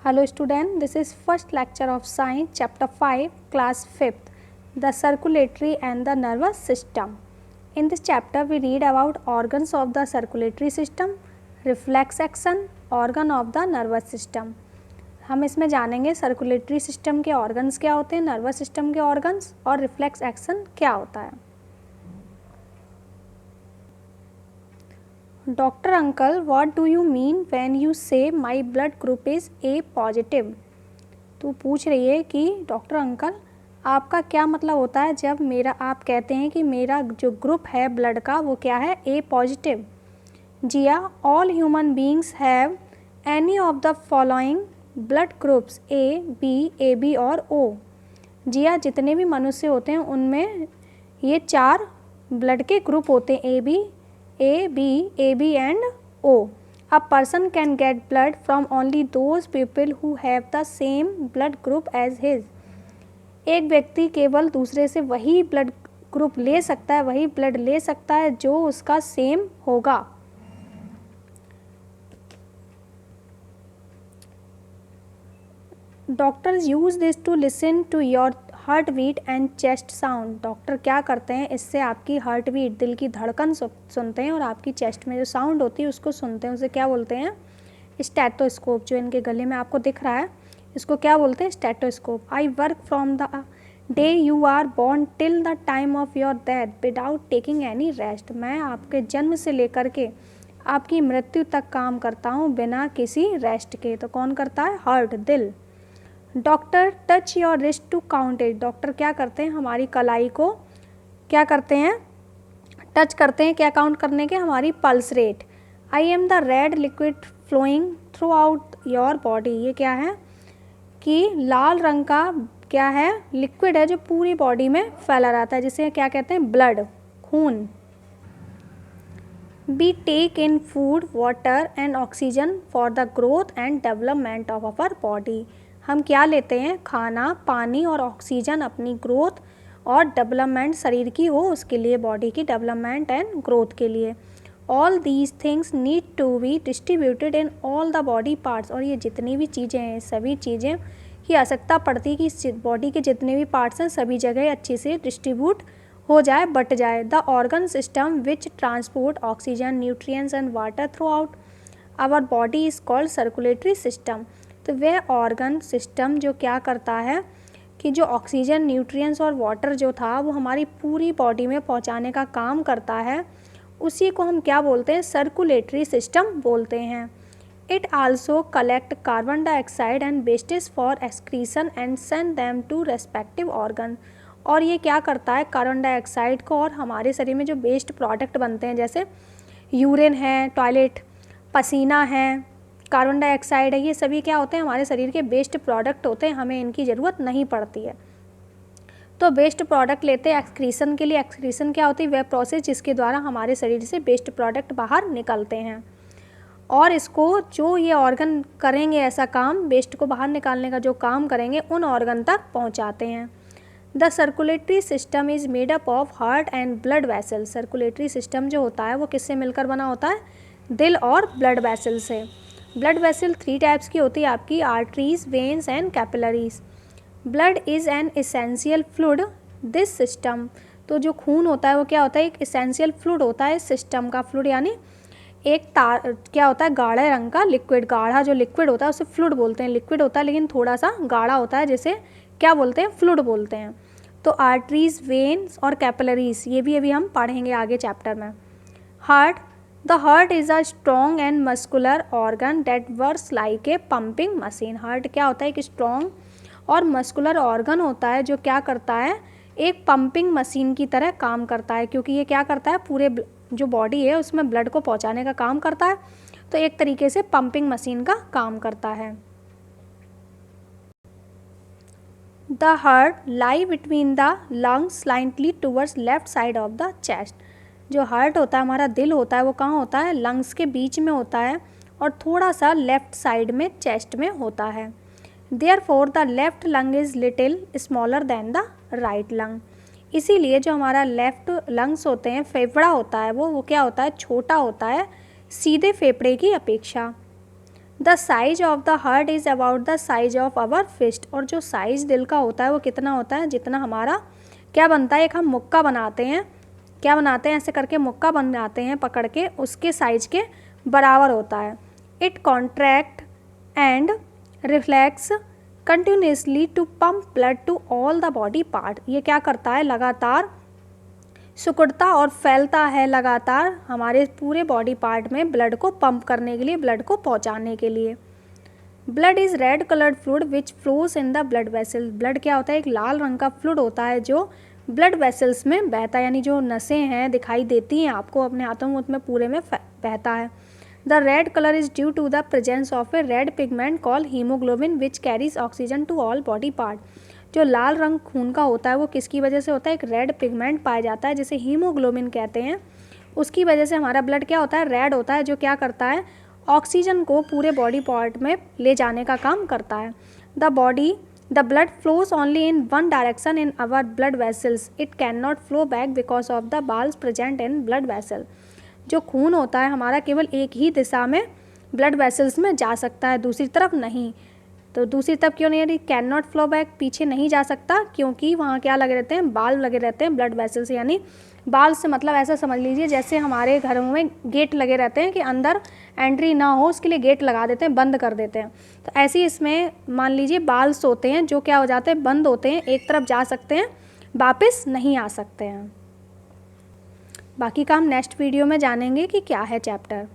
Hello student, this is first lecture of science chapter 5 class 5th, the circulatory and the nervous system. In this chapter we read about organs of the circulatory system, reflex action, organ of the nervous system. हम इसमें जानेंगे circulatory system के organs क्या होते हैं, nervous system के organs और reflex action क्या होता है. Doctor uncle, what do you mean when you say my blood group is A positive. तो पूछ रही है कि डॉक्टर अंकल आपका क्या मतलब होता है जब आप कहते हैं कि मेरा जो ग्रुप है ब्लड का वो क्या है, A positive. Jiya, all human beings have any of the following blood groups A B और ओ. जिया, जितने भी मनुष्य होते हैं उनमें ये 4 ब्लड के ग्रुप होते हैं, A B and O. A person can get blood from only those people who have the same blood group as his. एक व्यक्ति केवल दूसरे से वही ब्लड ग्रुप ले सकता है, वही ब्लड ले सकता है जो उसका सेम होगा. Doctors use this to listen to your heart beat and chest sound. Doctor क्या करते हैं, इससे आपकी हार्ट बीट, दिल की धड़कन सुनते हैं और आपकी चेस्ट में जो साउंड होती है उसको सुनते हैं. उसे क्या बोलते हैं, स्टेथोस्कोप. जो इनके गले में आपको दिख रहा है इसको क्या बोलते हैं, stethoscope. I work from the day you are born till the time of your death without taking any rest. मैं आपके जन्म से लेकर के आपकी मृत्यु तक काम करता हूँ बिना किसी रेस्ट के. तो कौन करता है, हार्ट, दिल. Doctor touch your wrist to count it. Doctor क्या करते हैं, हमारी कलाई को क्या करते हैं, टच करते हैं, क्या काउंट करने के, हमारी pulse rate. I am the red liquid flowing throughout your body. ये क्या है कि लाल रंग का क्या है, लिक्विड है जो पूरी बॉडी में फैला रहता है, जिसे क्या कहते हैं, ब्लड, खून. We take in food, water and oxygen for the growth and development of our body. हम क्या लेते हैं, खाना, पानी और ऑक्सीजन अपनी ग्रोथ और डेवलपमेंट शरीर की हो उसके लिए, बॉडी की डेवलपमेंट एंड ग्रोथ के लिए. All these things need to be distributed in all the body parts. और ये जितनी भी चीज़ें हैं, सभी चीज़ें की आवश्यकता पड़ती है कि बॉडी के जितने भी पार्ट्स हैं सभी जगह अच्छे से डिस्ट्रीब्यूट हो जाए, बट जाए. The organ system which transport oxygen, nutrients and water throughout our body is called circulatory system. तो वह ऑर्गन सिस्टम जो क्या करता है कि जो ऑक्सीजन, न्यूट्रिएंट्स और वाटर जो था वो हमारी पूरी बॉडी में पहुंचाने का काम करता है, उसी को हम क्या बोलते हैं, सर्कुलेटरी सिस्टम बोलते हैं. It also collect carbon dioxide and wastage for excretion and send them to respective organ. और ये क्या करता है, कार्बन डाइऑक्साइड को और हमारे शरीर में जो वेस्ट प्रोडक्ट बनते हैं जैसे यूरिन है, टॉयलेट, पसीना है, कार्बन डाइऑक्साइड है, ये सभी क्या होते हैं, हमारे शरीर के वेस्ट प्रोडक्ट होते हैं, हमें इनकी ज़रूरत नहीं पड़ती है. तो वेस्ट प्रोडक्ट लेते हैं एक्सक्रीशन के लिए. एक्सक्रीशन क्या होती है, वह प्रोसेस जिसके द्वारा हमारे शरीर से वेस्ट प्रोडक्ट बाहर निकलते हैं. और इसको जो ये ऑर्गन करेंगे ऐसा काम, वेस्ट को बाहर निकालने का जो काम करेंगे, उन ऑर्गन तक पहुँचाते हैं. The circulatory system is made up of heart and blood vessel. Circulatory system जो होता है वो किससे मिलकर बना होता है, दिल और ब्लड वेसल से. ब्लड वेसल 3 टाइप्स की होती है आपकी, arteries, veins and capillaries. Blood is an essential fluid this system. तो जो खून होता है वो क्या होता है, एक एसेंशियल फ्लूइड होता है इस सिस्टम का. फ्लूइड यानी एक तार, क्या होता है, गाढ़े रंग का लिक्विड. गाढ़ा जो लिक्विड होता है उसे फ्लूइड बोलते हैं. लिक्विड होता है लेकिन थोड़ा सा गाढ़ा होता है, जिसे क्या बोलते हैं, फ्लूइड बोलते हैं. तो आर्टरीज, वेन्स और कैपिलरीज ये भी अभी हम पढ़ेंगे आगे चैप्टर में. Heart, the heart is a strong and muscular organ that works like a pumping machine. Heart क्या होता है, एक स्ट्रॉन्ग और मस्कुलर ऑर्गन होता है जो क्या करता है, एक पंपिंग मशीन की तरह काम करता है, क्योंकि ये क्या करता है, पूरे जो बॉडी है उसमें ब्लड को पहुंचाने का काम करता है. तो एक तरीके से पंपिंग मशीन का काम करता है. The heart lie between the lungs slightly towards left side of the chest. जो हार्ट होता है, हमारा दिल होता है, वो कहाँ होता है, लंग्स के बीच में होता है और थोड़ा सा लेफ्ट साइड में, चेस्ट में होता है. Therefore the left lung is little smaller than the right lung. इसीलिए जो हमारा लेफ्ट लंग्स होते हैं, फेफड़ा होता है, वो क्या होता है, छोटा होता है सीधे फेफड़े की अपेक्षा. The size of the heart is about the size of our fist. और जो साइज दिल का होता है वो कितना होता है, जितना हमारा क्या बनता है, एक हम मुक्का बनाते हैं, क्या बनाते हैं, ऐसे करके मुक्का बनाते हैं पकड़ के, उसके साइज के बराबर होता है। It contract and reflex continuously to pump blood to all the body part. ये क्या करता है, लगातार सिकुड़ता और फैलता है लगातार हमारे पूरे बॉडी पार्ट में ब्लड को पंप करने के लिए, ब्लड को पहुंचाने के लिए। Blood is red coloured fluid which flows in the blood vessels. Blood क्या होता है, एक लाल रंग का फ्लूइड होता है जो ब्लड वेसल्स में बहता है, यानी जो नसें हैं दिखाई देती हैं आपको अपने हाथों में, उसमें पूरे में बहता है। The red colour is due to the presence of a red pigment called haemoglobin which carries oxygen to all body part. जो लाल रंग खून का होता है वो किसकी वजह से होता है, एक रेड पिगमेंट पाया जाता है जिसे हीमोग्लोबिन कहते हैं, उसकी वजह से हमारा ब्लड क्या होता है, रेड होता है, जो क्या करता है, ऑक्सीजन को पूरे बॉडी पार्ट में ले जाने का काम करता है। The blood flows only in one direction in our blood vessels, it can not flow back because of the valves present in blood vessel. जो खून होता है हमारा केवल एक ही दिशा में ब्लड वेसल्स में जा सकता है, दूसरी तरफ नहीं। तो दूसरी तरफ क्यों नहीं, कैन नॉट फ्लो बैक, पीछे नहीं जा सकता क्योंकि वहाँ क्या लगे रहते हैं, बाल लगे रहते हैं ब्लड वेसल से। यानी बाल से मतलब ऐसा समझ लीजिए जैसे हमारे घरों में गेट लगे रहते हैं कि अंदर एंट्री ना हो, उसके लिए गेट लगा देते हैं, बंद कर देते हैं। तो ऐसे ही इसमें मान लीजिए बाल्स होते हैं जो क्या हो जाते हैं, बंद होते हैं, एक तरफ जा सकते हैं, वापस नहीं आ सकते हैं। बाकी का हम नेक्स्ट वीडियो में जानेंगे कि क्या है चैप्टर।